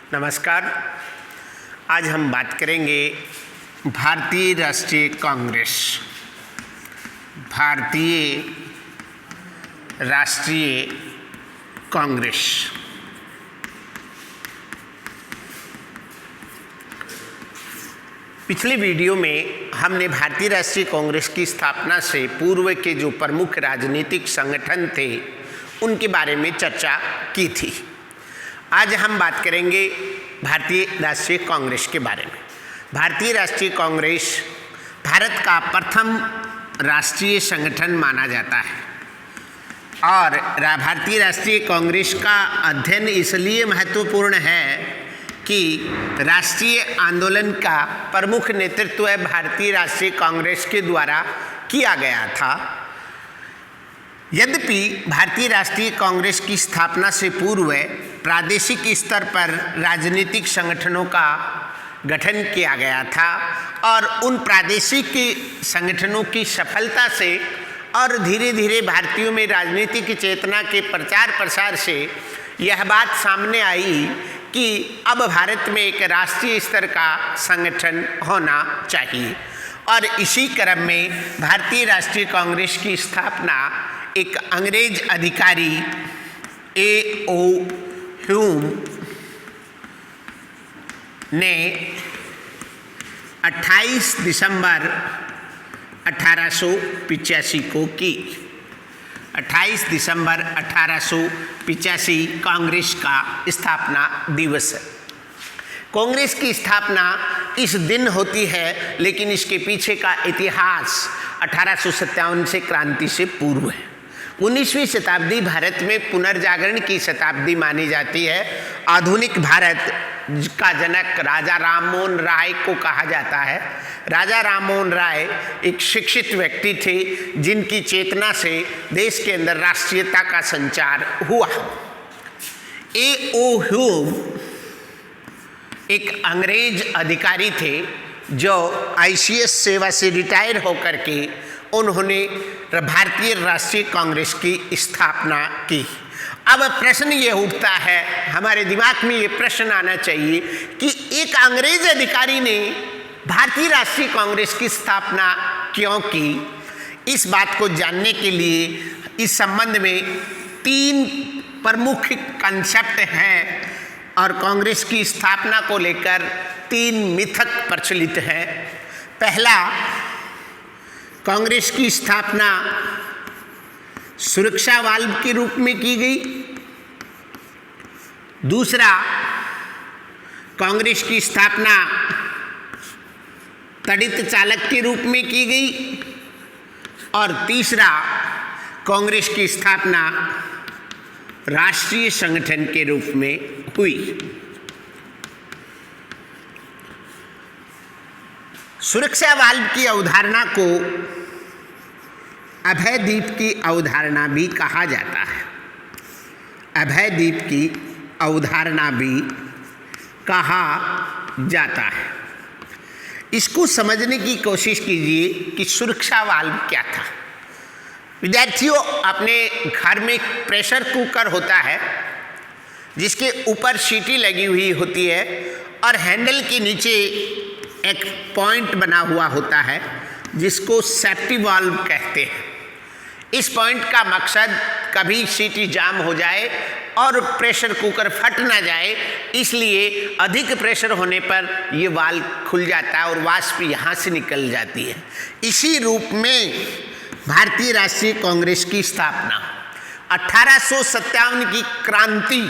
नमस्कार। आज हम बात करेंगे भारतीय राष्ट्रीय कांग्रेस। भारतीय राष्ट्रीय कांग्रेस पिछले वीडियो में हमने भारतीय राष्ट्रीय कांग्रेस की स्थापना से पूर्व के जो प्रमुख राजनीतिक संगठन थे उनके बारे में चर्चा की थी। आज हम बात करेंगे भारतीय राष्ट्रीय कांग्रेस के बारे में। भारतीय राष्ट्रीय कांग्रेस भारत का प्रथम राष्ट्रीय संगठन माना जाता है और भारतीय राष्ट्रीय कांग्रेस का अध्ययन इसलिए महत्वपूर्ण है कि राष्ट्रीय आंदोलन का प्रमुख नेतृत्व भारतीय राष्ट्रीय कांग्रेस के द्वारा किया गया था। यद्यपि भारतीय राष्ट्रीय कांग्रेस की स्थापना से पूर्व प्रादेशिक स्तर पर राजनीतिक संगठनों का गठन किया गया था और उन प्रादेशिक संगठनों की सफलता से और धीरे धीरे भारतीयों में राजनीतिक चेतना के प्रचार प्रसार से यह बात सामने आई कि अब भारत में एक राष्ट्रीय स्तर का संगठन होना चाहिए और इसी क्रम में भारतीय राष्ट्रीय कांग्रेस की स्थापना एक अंग्रेज अधिकारी A.O. ह्यूम ने 28 दिसंबर 1885 को की। 28 दिसंबर 1885 कांग्रेस का स्थापना दिवस है। कांग्रेस की स्थापना इस दिन होती है, लेकिन इसके पीछे का इतिहास 1857 से क्रांति से पूर्व है। 19वीं शताब्दी भारत में पुनर्जागरण की शताब्दी मानी जाती है। आधुनिक भारत का जनक राजा राममोहन राय को कहा जाता है। राजा राममोहन राय एक शिक्षित व्यक्ति थे जिनकी चेतना से देश के अंदर राष्ट्रीयता का संचार हुआ। A.O. ह्यूम एक अंग्रेज अधिकारी थे जो ICS सेवा से रिटायर होकर के उन्होंने भारतीय राष्ट्रीय कांग्रेस की स्थापना की। अब प्रश्न ये उठता है, हमारे दिमाग में ये प्रश्न आना चाहिए कि एक अंग्रेज अधिकारी ने भारतीय राष्ट्रीय कांग्रेस की स्थापना क्यों की। इस बात को जानने के लिए इस संबंध में 3 प्रमुख कंसेप्ट हैं और कांग्रेस की स्थापना को लेकर 3 मिथक प्रचलित हैं। पहला, कांग्रेस की स्थापना सुरक्षा वाल्व के रूप में की गई। दूसरा, कांग्रेस की स्थापना तड़ित चालक के रूप में की गई। और तीसरा, कांग्रेस की स्थापना राष्ट्रीय संगठन के रूप में हुई। सुरक्षा वाल्व की अवधारणा को अभय द्वीप की अवधारणा भी कहा जाता है। अभय द्वीप की अवधारणा भी कहा जाता है। इसको समझने की कोशिश कीजिए कि सुरक्षा वाल्व क्या था। विद्यार्थियों, अपने घर में प्रेशर कुकर होता है जिसके ऊपर सीटी लगी हुई होती है और हैंडल के नीचे एक पॉइंट बना हुआ होता है जिसको सेफ्टी वाल्व कहते हैं। इस पॉइंट का मकसद कभी सीटी जाम हो जाए और प्रेशर कुकर फट ना जाए, इसलिए अधिक प्रेशर होने पर ये वाल्व खुल जाता है और वाष्प यहाँ से निकल जाती है। इसी रूप में भारतीय राष्ट्रीय कांग्रेस की स्थापना 1857 की क्रांति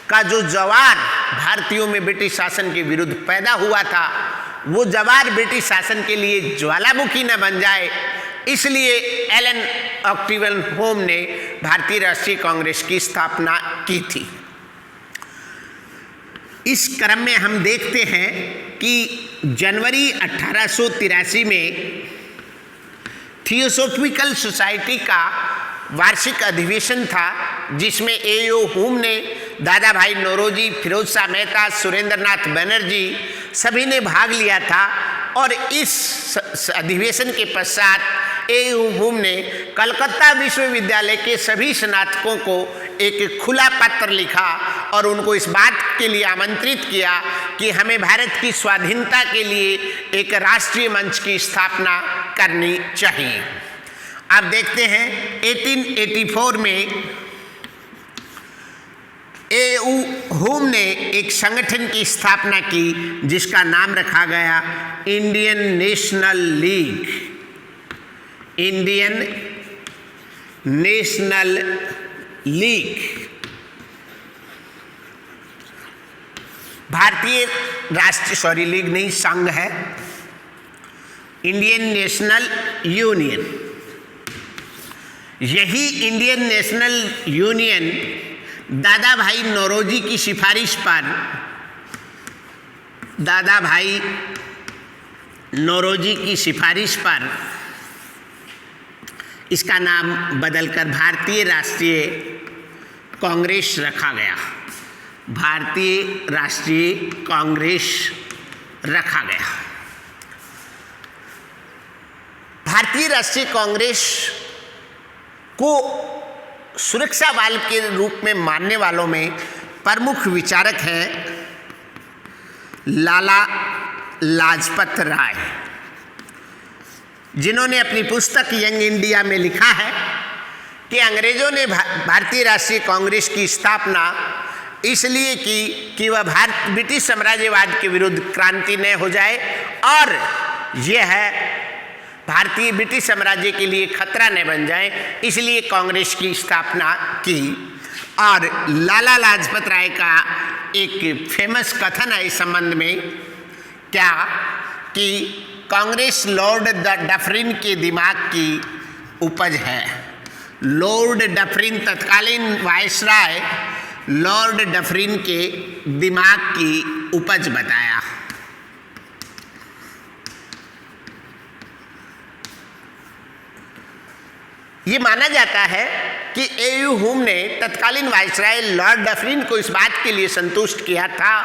का जो जवार भारतीयों में ब्रिटिश शासन के विरुद्ध पैदा हुआ था, वो जवार ब्रिटिश शासन के लिए ज्वालामुखी न बन जाए, इसलिए एलन ऑक्टिवन होम ने भारतीय राष्ट्रीय कांग्रेस की स्थापना की थी। इस क्रम में हम देखते हैं कि जनवरी 1883 में थियोसॉफिकल सोसाइटी का वार्षिक अधिवेशन था, जिसमें A.O. ह्यूम ने, दादा भाई नौरोजी, फिरोज शाह मेहता, सुरेंद्र नाथ बनर्जी सभी ने भाग लिया था। और इस अधिवेशन के पश्चात A.O. ह्यूम ने कलकत्ता विश्वविद्यालय के सभी स्नातकों को एक खुला पत्र लिखा और उनको इस बात के लिए आमंत्रित किया कि हमें भारत की स्वाधीनता के लिए एक राष्ट्रीय मंच की स्थापना करनी चाहिए। आप देखते हैं 1884 में ए.यू. होम ने एक संगठन की स्थापना की जिसका नाम रखा गया Indian national league. Indian national league भारतीय राष्ट्रीय लीग नहीं, संघ है, इंडियन नेशनल यूनियन। यही इंडियन नेशनल यूनियन दादा भाई नौरोजी की सिफारिश पर, दादा भाई नौरोजी की सिफारिश पर इसका नाम बदलकर भारतीय राष्ट्रीय कांग्रेस रखा गया। भारतीय राष्ट्रीय कांग्रेस रखा गया। भारतीय राष्ट्रीय कांग्रेस को सुरक्षा बल के रूप में मानने वालों में प्रमुख विचारक हैं लाला लाजपत राय, जिन्होंने अपनी पुस्तक यंग इंडिया में लिखा है कि अंग्रेजों ने भारतीय राष्ट्रीय कांग्रेस की स्थापना इसलिए की कि वह ब्रिटिश साम्राज्यवाद के विरुद्ध क्रांति न हो जाए और यह भारतीय ब्रिटिश साम्राज्य के लिए खतरा न बन जाए, इसलिए कांग्रेस की स्थापना की। और लाला लाजपत राय का एक फेमस कथन है इस संबंध में, क्या कि कांग्रेस लॉर्ड डफरिन के दिमाग की उपज है। लॉर्ड डफरिन, तत्कालीन वायसराय लॉर्ड डफरिन के दिमाग की उपज बताया। ये माना जाता है कि ए.यू. होम ने तत्कालीन वायसराय लॉर्ड डफरिन को इस बात के लिए संतुष्ट किया था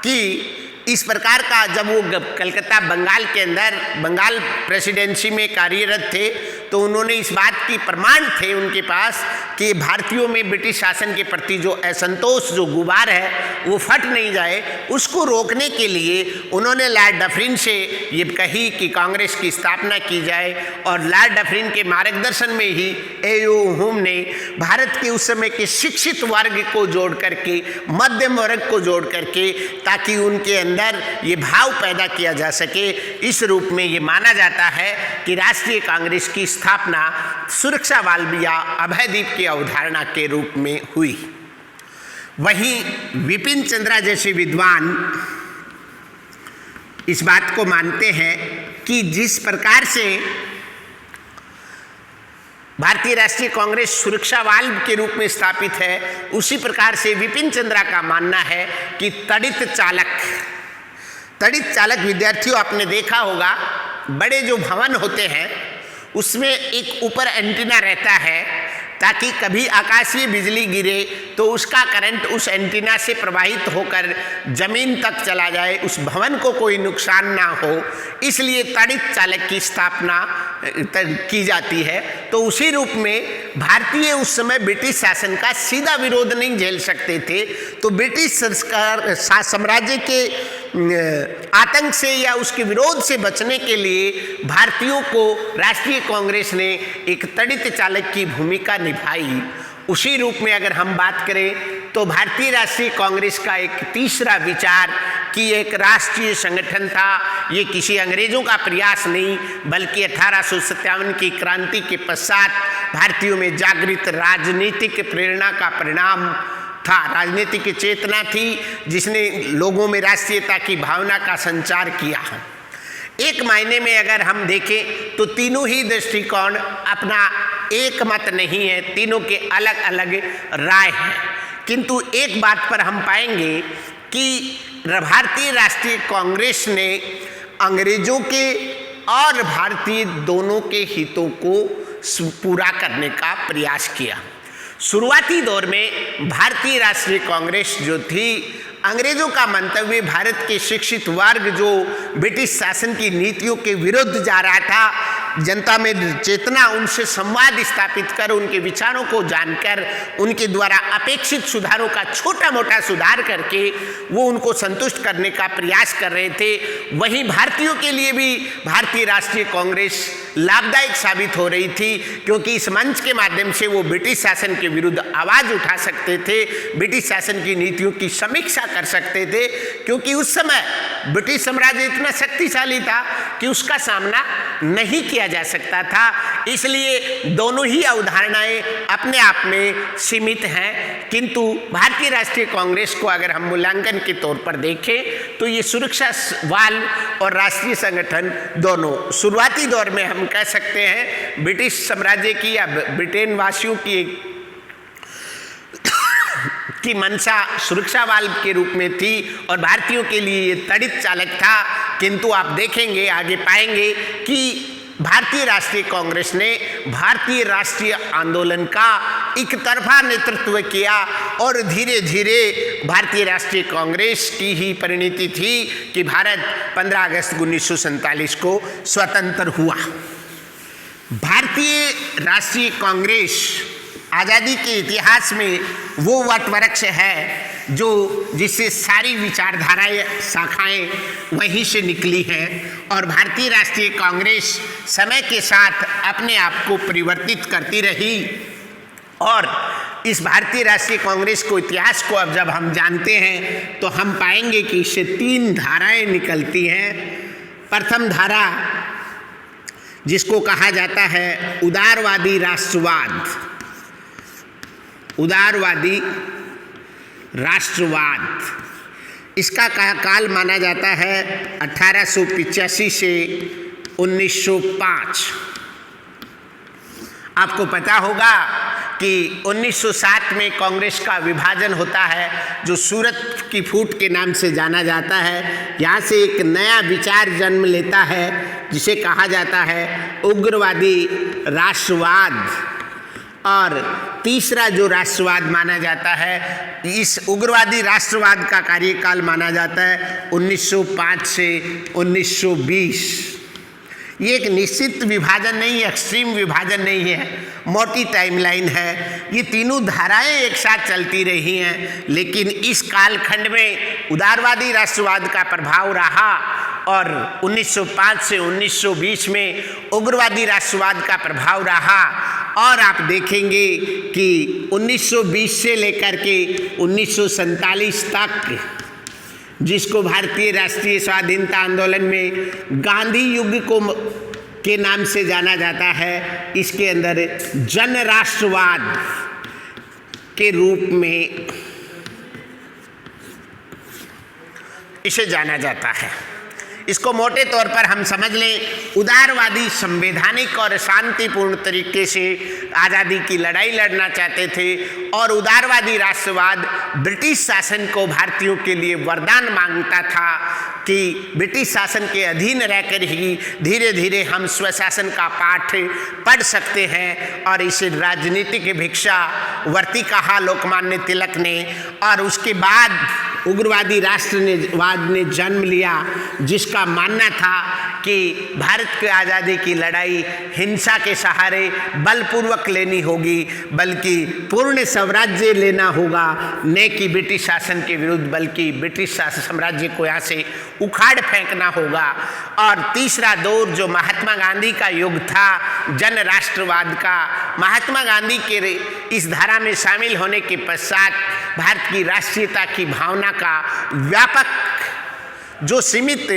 कि इस प्रकार का, जब वो कलकत्ता बंगाल के अंदर बंगाल प्रेसिडेंसी में कार्यरत थे तो उन्होंने इस बात की प्रमाण थे उनके पास कि भारतीयों में ब्रिटिश शासन के प्रति जो असंतोष, जो गुबार है वो फट नहीं जाए, उसको रोकने के लिए उन्होंने लॉर्ड डफरिन से ये कही कि कांग्रेस की स्थापना की जाए। और लॉर्ड डफरिन के मार्गदर्शन में ही ए.यू. होम ने भारत के उस समय के शिक्षित वर्ग को जोड़ करके, मध्यम वर्ग को जोड़ करके, ताकि उनके अंदर ये भाव पैदा किया जा सके, इस रूप में ये माना जाता है कि राष्ट्रीय कांग्रेस की स्थापना सुरक्षा बल या अभयदीप की अवधारणा के रूप में हुई। वहीं विपिन चंद्रा जैसे विद्वान इस बात को मानते हैं कि जिस प्रकार से भारतीय राष्ट्रीय कांग्रेस सुरक्षा बल के रूप में स्थापित है, उसी प्रकार से विपिन चंद्रा का मानना है कि तड़ित चालक विद्यार्थियों, आपने देखा होगा बड़े जो भवन होते हैं उसमें एक ऊपर एंटीना रहता है ताकि कभी आकाशीय बिजली गिरे तो उसका करंट उस एंटीना से प्रवाहित होकर जमीन तक चला जाए, उस भवन को कोई नुकसान ना हो, इसलिए तड़ित चालक की स्थापना की जाती है। तो उसी रूप में भारतीय उस समय ब्रिटिश शासन का सीधा विरोध नहीं झेल सकते थे, तो ब्रिटिश साम्राज्य के आतंक से या उसके विरोध से बचने के लिए भारतीयों को राष्ट्रीय कांग्रेस ने एक तड़ित चालक की भूमिका निभाई। उसी रूप में अगर हम बात करें तो भारतीय राष्ट्रीय कांग्रेस का एक तीसरा विचार कि एक राष्ट्रीय संगठन था, ये किसी अंग्रेजों का प्रयास नहीं बल्कि 1857 की क्रांति के पश्चात भारतीयों में जागृत राजनीतिक प्रेरणा का परिणाम था, राजनीतिक चेतना थी जिसने लोगों में राष्ट्रीयता की भावना का संचार किया है। एक मायने में अगर हम देखें तो तीनों ही दृष्टिकोण अपना एक मत नहीं है, तीनों के अलग अलग राय हैं, किंतु एक बात पर हम पाएंगे कि भारतीय राष्ट्रीय कांग्रेस ने अंग्रेजों के और भारतीय दोनों के हितों को पूरा करने का प्रयास किया। शुरुआती दौर में भारतीय राष्ट्रीय कांग्रेस जो थी, अंग्रेजों का मंतव्य भारत के शिक्षित वर्ग जो ब्रिटिश शासन की नीतियों के विरुद्ध जा रहा था, जनता में चेतना, उनसे संवाद स्थापित कर, उनके विचारों को जानकर, उनके द्वारा अपेक्षित सुधारों का छोटा मोटा सुधार करके वो उनको संतुष्ट करने का प्रयास कर रहे थे। वहीं भारतीयों के लिए भी भारतीय राष्ट्रीय कांग्रेस लाभदायक साबित हो रही थी, क्योंकि इस मंच के माध्यम से वो ब्रिटिश शासन के विरुद्ध आवाज़ उठा सकते थे, ब्रिटिश शासन की नीतियों की समीक्षा कर सकते थे, क्योंकि उस समय ब्रिटिश साम्राज्य इतना शक्तिशाली था कि उसका सामना नहीं किया जा सकता था। इसलिए दोनों ही अवधारणाएं अपने आप में सीमित हैं, किंतु भारतीय राष्ट्रीय कांग्रेस को अगर हम मूल्यांकन के तौर पर देखें तो ये सुरक्षा वाल और राष्ट्रीय संगठन दोनों शुरुआती दौर में हम कह सकते हैं ब्रिटिश साम्राज्य की या ब्रिटेन वासियों की मंशा सुरक्षावाल के रूप में थी और भारतीयों के लिए ये तड़ित चालक था। किंतु आप देखेंगे, आगे पाएंगे कि भारतीय राष्ट्रीय कांग्रेस ने भारतीय राष्ट्रीय आंदोलन का एक तरफा नेतृत्व किया और धीरे धीरे भारतीय राष्ट्रीय कांग्रेस की ही परिणति थी कि भारत 15 अगस्त 1947 को स्वतंत्र हुआ। भारतीय राष्ट्रीय कांग्रेस आज़ादी के इतिहास में वो वटवृक्ष है जिससे सारी विचारधाराएं, शाखाएं वहीं से निकली हैं और भारतीय राष्ट्रीय कांग्रेस समय के साथ अपने आप को परिवर्तित करती रही। और इस भारतीय राष्ट्रीय कांग्रेस को, इतिहास को अब जब हम जानते हैं तो हम पाएंगे कि इससे 3 धाराएं निकलती हैं। प्रथम धारा जिसको कहा जाता है उदारवादी राष्ट्रवाद, उदारवादी राष्ट्रवाद। इसका काल माना जाता है 1885 से 1905। आपको पता होगा कि 1907 में कांग्रेस का विभाजन होता है, जो सूरत की फूट के नाम से जाना जाता है। यहाँ से एक नया विचार जन्म लेता है जिसे कहा जाता है उग्रवादी राष्ट्रवाद। और तीसरा जो राष्ट्रवाद माना जाता है, इस उग्रवादी राष्ट्रवाद का कार्यकाल माना जाता है 1905 से 1920। ये एक निश्चित विभाजन नहीं है, एक्सट्रीम विभाजन नहीं है, मोटी टाइमलाइन है। ये तीनों धाराएं एक साथ चलती रही हैं, लेकिन इस कालखंड में उदारवादी राष्ट्रवाद का प्रभाव रहा और 1905 से 1920 में उग्रवादी राष्ट्रवाद का प्रभाव रहा। और आप देखेंगे कि 1920 से लेकर के 1947 तक, जिसको भारतीय राष्ट्रीय स्वाधीनता आंदोलन में गांधी युग के नाम से जाना जाता है, इसके अंदर जन राष्ट्रवाद के रूप में इसे जाना जाता है। इसको मोटे तौर पर हम समझ लें, उदारवादी संवैधानिक और शांतिपूर्ण तरीके से आज़ादी की लड़ाई लड़ना चाहते थे और उदारवादी राष्ट्रवाद ब्रिटिश शासन को भारतीयों के लिए वरदान मांगता था कि ब्रिटिश शासन के अधीन रहकर ही धीरे धीरे हम स्वशासन का पाठ पढ़ सकते हैं। और इसे राजनीतिक भिक्षावर्ती कहा लोकमान्य तिलक ने। और उसके बाद उग्रवादी राष्ट्रवाद ने जन्म लिया, जिसका मानना था कि भारत की आज़ादी की लड़ाई हिंसा के सहारे बलपूर्वक लेनी होगी, बल्कि पूर्ण स्वराज्य लेना होगा, न कि ब्रिटिश शासन के विरुद्ध, बल्कि ब्रिटिश साम्राज्य को यहाँ से उखाड़ फेंकना होगा। और तीसरा दौर जो महात्मा गांधी का युग था जन राष्ट्रवाद का, महात्मा गांधी के इस धारा में शामिल होने के पश्चात भारत की राष्ट्रीयता की भावना का व्यापक जो सीमित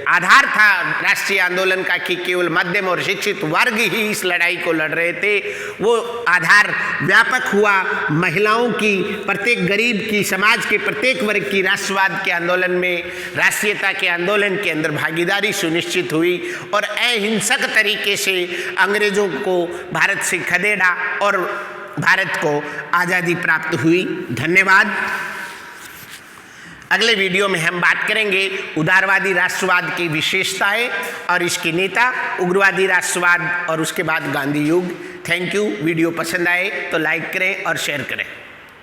आधार था राष्ट्रीय आंदोलन का कि केवल मध्यम और शिक्षित वर्ग ही इस लड़ाई को लड़ रहे थे, वो आधार व्यापक हुआ। महिलाओं की, प्रत्येक गरीब की, समाज के प्रत्येक वर्ग की राष्ट्रवाद के आंदोलन में, राष्ट्रीयता के आंदोलन के अंदर भागीदारी सुनिश्चित हुई और अहिंसक तरीके से अंग्रेजों को भारत से खदेड़ा और भारत को आज़ादी प्राप्त हुई। धन्यवाद। अगले वीडियो में हम बात करेंगे उदारवादी राष्ट्रवाद की विशेषताएं और इसके नेता, उग्रवादी राष्ट्रवाद और उसके बाद गांधी युग। Thank you. वीडियो पसंद आए तो लाइक करें और शेयर करें।